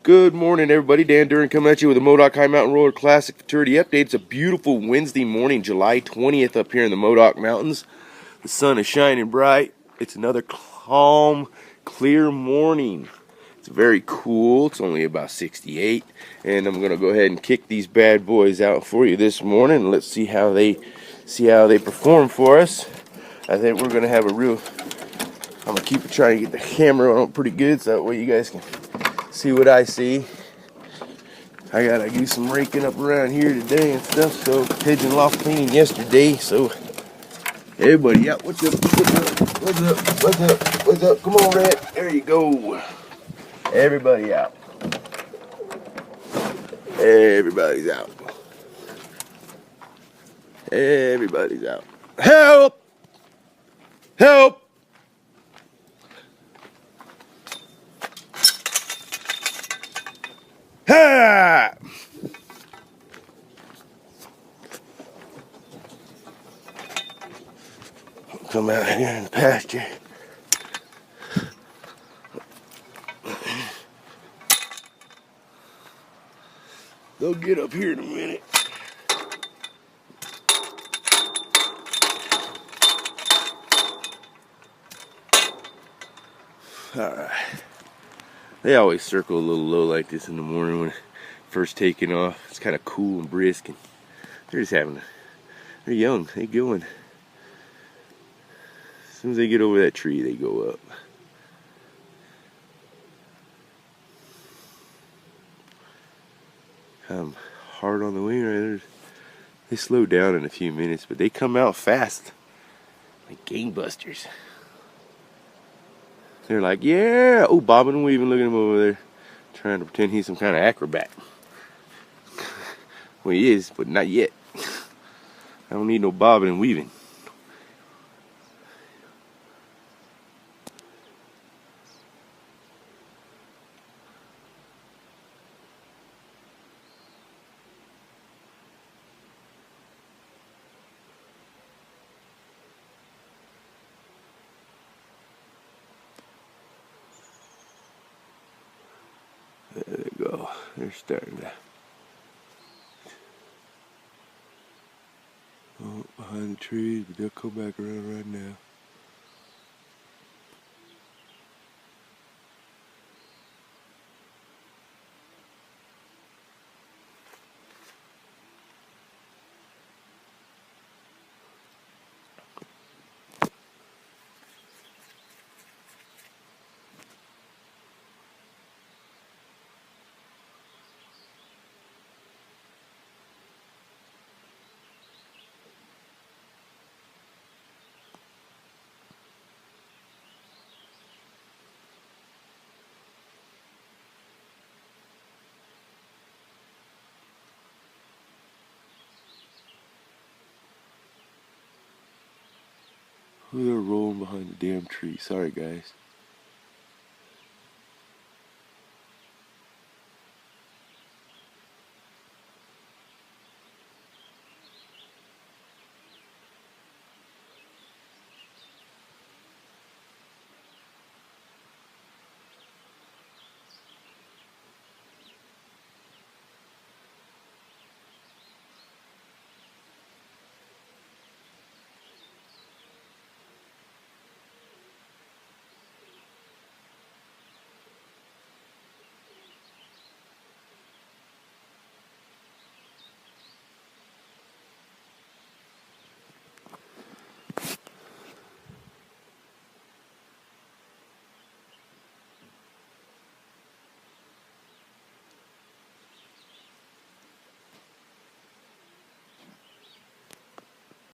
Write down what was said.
Good morning, everybody. Dan Duran coming at you with a Modoc High Mountain Roller Classic Futurity update. It's a beautiful Wednesday morning, July 20th up here in the Modoc Mountains. The sun is shining bright. It's another calm, clear morning. It's very cool. It's only about 68. And I'm going to go ahead and kick these bad boys out for you this morning. Let's see how they perform for us. I think we're going to have a real... I'm going to trying to get the camera on pretty good so that way you guys can see what I see. I gotta do some raking up around here today and stuff, so pigeon loft cleaning yesterday, so everybody out. What's up? What's up? Come on, Red. There you go. Everybody out. Everybody's out. Everybody's out. Help! Help! Ha! Come out here in the pasture. They'll get up here in a minute. Alright. They always circle a little low like this in the morning when first taking off. It's kind of cool and brisk, and they're just they're young. They going. As soon as they get over that tree, they go up. Hard on the wing right there. They slow down in a few minutes, but they come out fast, like gangbusters. They're like, yeah! Oh, bobbing and weaving. Look at him over there, trying to pretend he's some kind of acrobat. Well, he is, but not yet. I don't need no bobbing and weaving. There they go. They're starting to... Oh, behind the trees, but they'll come back around right now. Oh, they're rolling behind the damn tree. Sorry, guys.